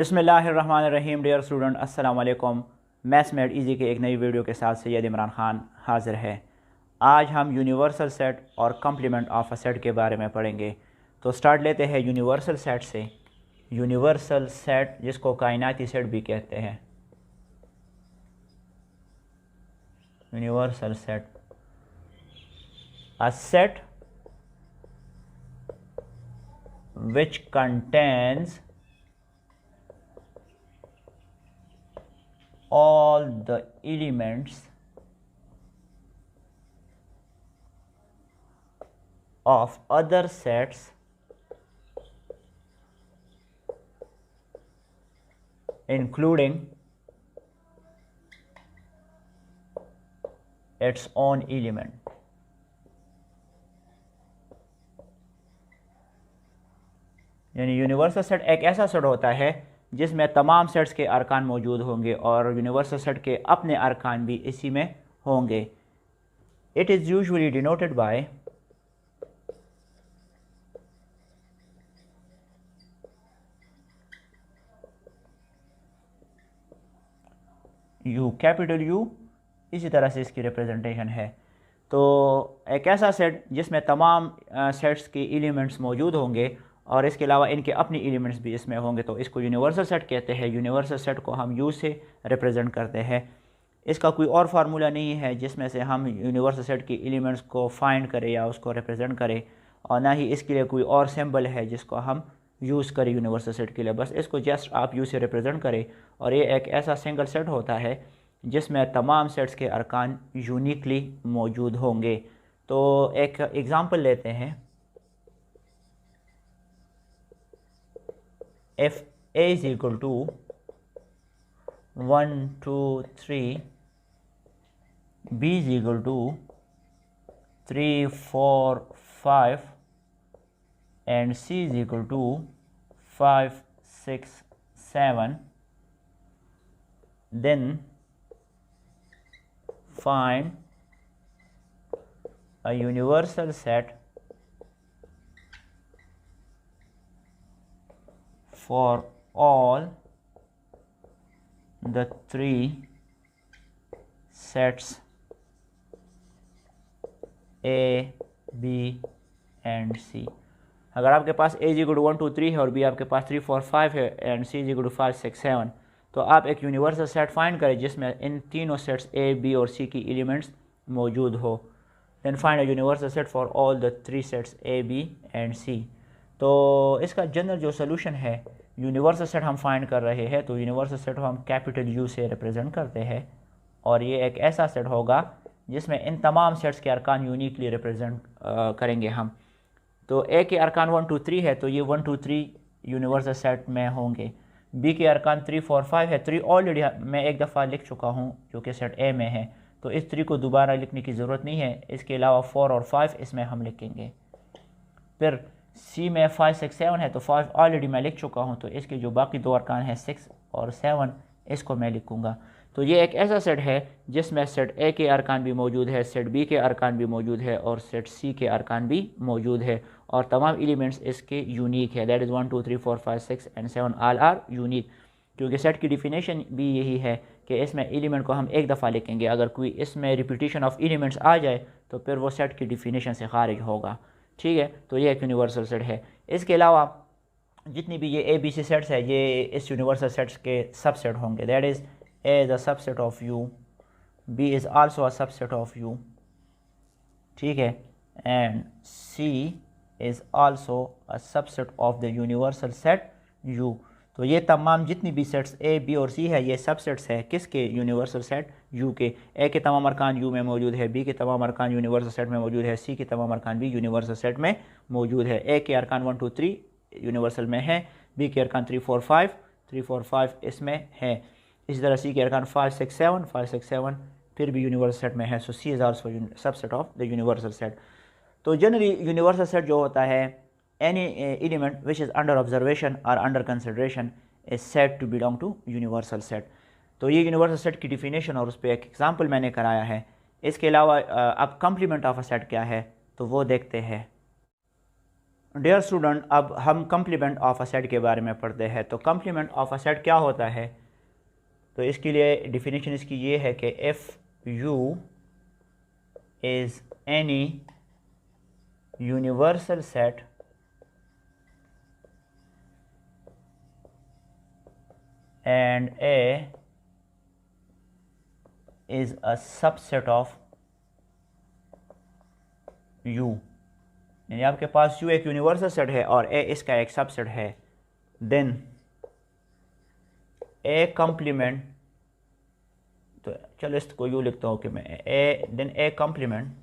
बिस्मिल्लाहिर्रहमानिर्रहीम। Dear student, अस्सलाम वालेकुम। मैथ्स मेड इजी के एक नई वीडियो के साथ सैयद इमरान ख़ान हाज़िर है। आज हम यूनिवर्सल सेट और कम्प्लीमेंट ऑफ अ सेट के बारे में पढ़ेंगे। तो स्टार्ट लेते हैं यूनिवर्सल सेट से। यूनिवर्सल सेट जिसको कायनाती सेट भी कहते हैं। Universal set, a set which contains all the elements of other sets including its own element। यानी यूनिवर्सल सेट एक ऐसा सेट होता है जिसमें तमाम सेट्स के अरकान मौजूद होंगे और यूनिवर्सल सेट के अपने अरकान भी इसी में होंगे। It is usually denoted by you, capital you, इसी तरह से इसकी रिप्रेजेंटेशन है। तो एक ऐसा सेट जिसमें तमाम सेट्स के एलिमेंट्स मौजूद होंगे और इसके अलावा इनके अपने एलिमेंट्स भी इसमें होंगे, तो इसको यूनिवर्सल सेट कहते हैं। यूनिवर्सल सेट को हम यू से रिप्रेजेंट करते हैं। इसका कोई और फार्मूला नहीं है जिसमें से हम यूनिवर्सल सेट के एलिमेंट्स को फाइंड करें या उसको रिप्रेजेंट करें, और ना ही इसके लिए कोई और सिंबल है जिसको हम यूज़ करें यूनिवर्सल सेट के लिए। बस इसको जस्ट आप यू से रिप्रेजेंट करें और ये एक ऐसा सिंगल सेट होता है जिसमें तमाम सेट्स के अरकान यूनिकली मौजूद होंगे। तो एक एग्ज़ाम्पल लेते हैं। if a is equal to 1 2 3, b is equal to 3 4 5 and c is equal to 5 6 7, then find a universal set for all the three sets A, B and C। अगर आपके पास A इक्वल टू 1 2 3 है और B आपके पास 3 4 5 है and C equal to 5 6 7, तो आप एक universal set find करें जिसमें इन तीनों सेट्स A, B और C की एलिमेंट्स मौजूद हो। Then find a universal set for all the three sets A, B and C। तो इसका जनरल जो सोल्यूशन है, यूनिवर्सल सेट हम फाइंड कर रहे हैं तो यूनिवर्सल सेट को हम कैपिटल यू से रिप्रेजेंट करते हैं और ये एक ऐसा सेट होगा जिसमें इन तमाम सेट्स के अरकान यूनिकली रिप्रेजेंट करेंगे हम। तो ए के अरकान 1 2 3 है तो ये 1 2 3 यूनिवर्सल सेट में होंगे। बी के अरकान 3 4 5 है। 3 ऑलरेडी मैं एक दफ़ा लिख चुका हूँ जो कि सेट ए में है, तो इस 3 को दोबारा लिखने की ज़रूरत नहीं है। इसके अलावा 4 और 5 इसमें हम लिखेंगे। फिर सी में 5 6 7 है तो 5 ऑलरेडी मैं लिख चुका हूँ, तो इसके जो बाकी दो अरकान हैं 6 और 7 इसको मैं लिखूँगा। तो ये एक ऐसा सेट है जिसमें सेट ए के अरकान भी मौजूद है, सेट बी के अरकान भी मौजूद है और सेट सी के अरकान भी मौजूद है और तमाम एलिमेंट्स इसके यूनिक है। That is 1 2 3 4 5 6 and 7 all are unique. क्योंकि सेट की डिफिनेशन भी यही है कि इसमें एलिमेंट को हम एक दफ़ा लिखेंगे, अगर कोई इसमें रिपीटिशन ऑफ एलिमेंट्स आ जाए तो फिर वो सेट की डिफिनेशन से खारिज होगा। ठीक है, तो ये एक यूनिवर्सल सेट है। इसके अलावा जितनी भी ये ए बी सी सेट्स है ये इस यूनिवर्सल सेट्स के सबसेट होंगे। That is A is a subset of U, B is also a subset of U, ठीक है, and C is also a subset of the universal set U. तो ये तमाम जितनी भी सेट्स ए बी और सी है ये सबसेट्स है किसके? यूनिवर्सल सेट यू के। ए के तमाम अरकान यू में मौजूद है, बी के तमाम अरकान यूनिवर्सल सेट में मौजूद है, सी के तमाम अरकान भी यूनिवर्सल सेट में मौजूद है। ए के अरकान 1 2 3 यूनिवर्सल में है, बी के अरकान 3 4 5 इसमें है। इसी तरह सी के अरकान 5 6 7 फिर भी यूनिवर्सल सेट में है। So C is also subset of the universal set. तो जनरली यूनिवर्सल सेट जो होता है, any element which is under observation or under consideration is said to belong to universal set। तो ये यूनिवर्सल सेट की definition और उस पर एक एग्जांपल मैंने कराया है। इसके अलावा अब कम्प्लीमेंट ऑफ अ सेट क्या है तो वो देखते हैं। डियर स्टूडेंट, अब हम कम्प्लीमेंट ऑफ अ सेट के बारे में पढ़ते हैं। तो कम्प्लीमेंट ऑफ अ सेट क्या होता है? तो इसके लिए डिफिनीशन इसकी ये है कि if U is any universal set and A is a subset of U, यानी आपके पास U एक यूनिवर्सल सेट है और A इसका एक सबसेट है, देन A कम्प्लीमेंट, तो चलो इसको यू लिखता हूँ कि मैं then A complement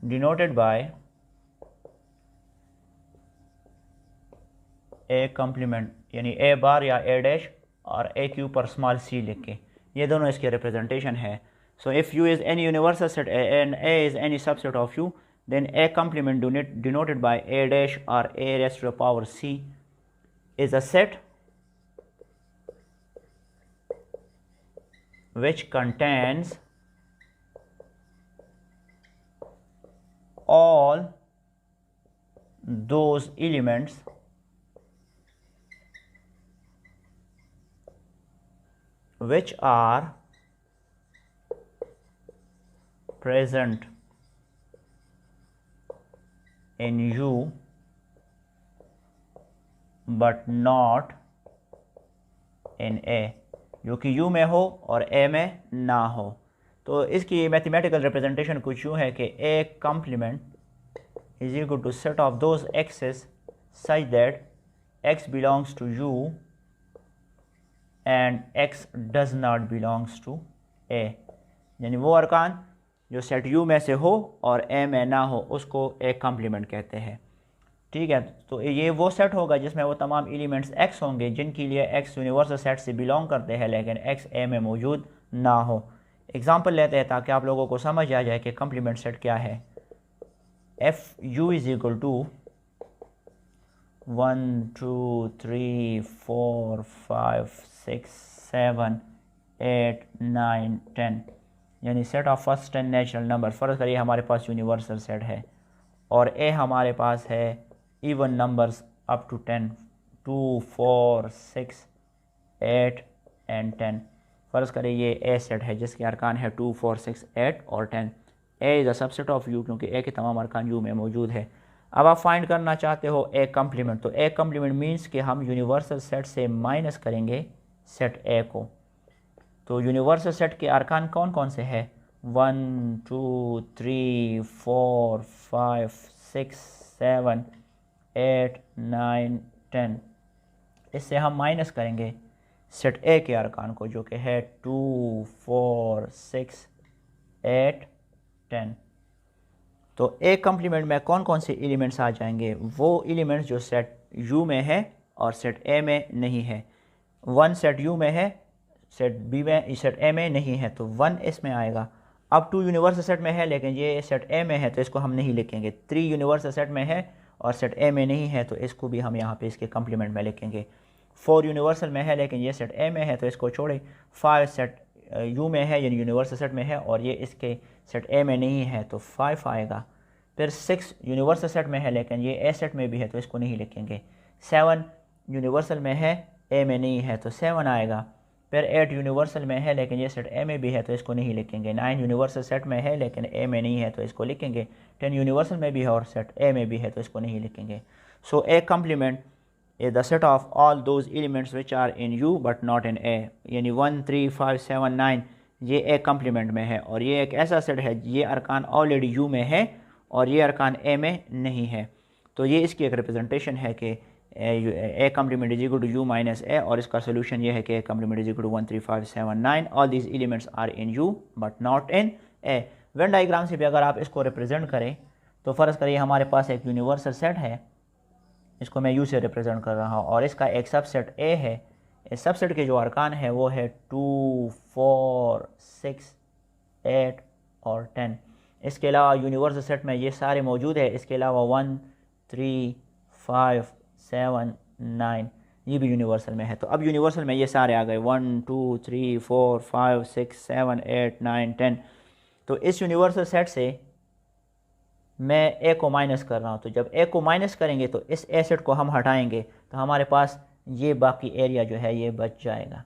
denoted by A complement, यानी ए बार या ए डैश और ए के ऊपर स्मॉल सी लिख के, ये दोनों इसके रिप्रेजेंटेशन है। So if U is any universal set and A is any subset of U, then A complement denoted by A dash और A raised to the power C is a set which contains all those elements which are present in U but not in A, जो कि U में हो और A में ना हो। तो इसकी मैथमेटिकल रिप्रेजेंटेशन कुछ यूँ है कि A complement is equal to set of those x's such that X belongs to U and X does not belongs to A, यानी वो अरकान जो सेट U में से हो और A में ना हो उसको A कम्प्लीमेंट कहते हैं। ठीक है, तो ये वो सेट होगा जिसमें वो तमाम एलिमेंट्स X होंगे जिनके लिए X यूनिवर्सल सेट से बिलोंग करते हैं लेकिन X A में मौजूद ना हो। एग्जांपल लेते हैं ताकि आप लोगों को समझ आ जाए कि कम्प्लीमेंट सेट क्या है। If U is equal to 1 2 3 4 5 6 7 8 9 10, यानी set of first 10 natural number. फ़र्ज़ करिए हमारे पास यूनिवर्सल सेट है और ए हमारे पास है even numbers up to 10, 2 4 6 8 and 10। फ़र्ज़ करें ये ए सेट है जिसके अरकान है 2 4 6 8 और 10। ए is a subset of you क्योंकि ए के तमाम अरकान यू में मौजूद है। अब आप फाइंड करना चाहते हो ए कम्प्लीमेंट, तो ए कम्प्लीमेंट मीन्स कि हम यूनिवर्सल सेट से माइनस करेंगे सेट ए को। तो यूनिवर्सल सेट के अरकान कौन कौन से हैं? 1 2 3 4 5 6 7 8 9 10। इससे हम माइनस करेंगे सेट ए के अरकान को जो कि है 2 4 6 8 10। तो ए कम्प्लीमेंट में कौन कौन से एलिमेंट्स आ जाएंगे? वो एलिमेंट्स जो सेट यू में है और सेट ए में नहीं है। 1 सेट यू में है, सेट बी में, सेट ए में नहीं है, तो 1 इसमें आएगा। अब 2 यूनिवर्सल सेट में है लेकिन ये सेट ए में है तो इसको हम नहीं लिखेंगे। 3 यूनिवर्सल सेट में है और सेट ए में नहीं है तो इसको भी हम यहाँ पे इसके कम्प्लीमेंट में लिखेंगे। 4 यूनिवर्सल में है लेकिन ये सेट ए में है तो इसको छोड़े। 5 सेट यू में है यानी यूनिवर्सल सेट में है और ये इसके सेट ए में नहीं है तो 5 आएगा। फिर 6 यूनिवर्सल सेट में है लेकिन ये ए सेट में भी है तो इसको नहीं लिखेंगे। 7 यूनिवर्सल में है, ए में नहीं है तो 7 आएगा। फिर 8 यूनिवर्सल में है लेकिन ये सेट ए में भी है तो इसको नहीं लिखेंगे। 9 यूनिवर्सल सेट में है लेकिन ए में नहीं है तो इसको लिखेंगे। 10 यूनिवर्सल में भी है और सेट ए में भी है तो इसको नहीं लिखेंगे। So A complement is the set of all those elements which are in U but not in A, यानी 1 3 5 7 9 ये ए कम्प्लीमेंट में है और ये एक ऐसा सेट है ये अरकान ऑलरेडी यू में है और ये अरकान ए में नहीं है। तो ये इसकी एक रिप्रेजेंटेशन है कि A complement is equal to U minus A, और इसका सोल्यूशन ये है कि A complement is equal to 1 3 5 7 9 all these elements are in U but not in A. Venn diagram से भी अगर आप इसको रिप्रेजेंट करें तो फ़र्ज़ करिए हमारे पास एक यूनिवर्सल सेट है, इसको मैं यू से रिप्रेजेंट कर रहा हूँ और इसका एक सबसेट ए है। इस सबसेट के जो अरकान है वो है 2 4 6 8 और 10। इसके अलावा यूनिवर्सल सेट में ये सारे मौजूद है। इसके अलावा 1 3 5 7 9 ये भी यूनिवर्सल में है। तो अब यूनिवर्सल में ये सारे आ गए 1 2 3 4 5 6 7 8 9 10। तो इस यूनिवर्सल सेट से मैं ए को माइनस कर रहा हूँ, तो जब ए को माइनस करेंगे तो इस ए सेट को हम हटाएंगे तो हमारे पास ये बाकी एरिया जो है ये बच जाएगा।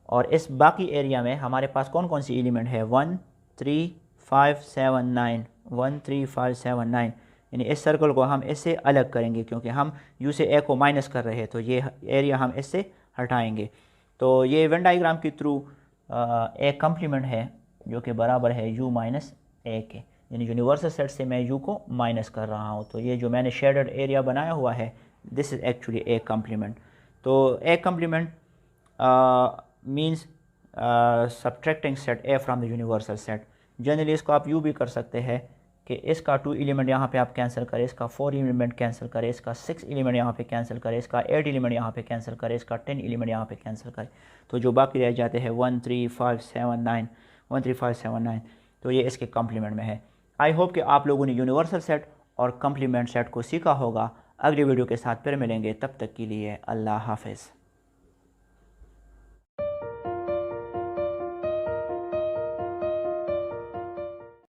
और इस बाकी एरिया में हमारे पास कौन कौन सी एलिमेंट है, 1 3 5 7 9, 1 3 5 7 9, यानी इस सर्कल को हम इससे अलग करेंगे क्योंकि हम यू से ए को माइनस कर रहे हैं, तो ये एरिया हम इससे हटाएंगे। तो ये वेन डाइग्राम के थ्रू ए कम्प्लीमेंट है जो कि बराबर है यू माइनस ए के, यानी यूनिवर्सल सेट से मैं यू को माइनस कर रहा हूँ। तो ये जो मैंने शेडेड एरिया बनाया हुआ है this is actually A complement. तो A complement means subtracting set A from the universal set. Generally इसको आप यू भी कर सकते हैं कि इसका 2 एलिमेंट यहाँ पे आप कैंसिल करें, इसका 4 एलिमेंट कैंसिल करें, इसका 6 एलिमेंट यहाँ पे कैंसिल करें, इसका 8 एलिमेंट यहाँ पे कैंसिल करें, इसका 10 एलिमेंट यहाँ पे कैंसिल करें, तो जो बाकी रह जाते हैं 1 3 5 7 9, 1 3 5 7 9, तो ये इसके कम्प्लीमेंट में है। आई होप कि आप लोगों ने यूनिवर्सल सेट और कम्प्लीमेंट सेट को सीखा होगा। अगली वीडियो के साथ फिर मिलेंगे, तब तक के लिए अल्लाह हाफिज़।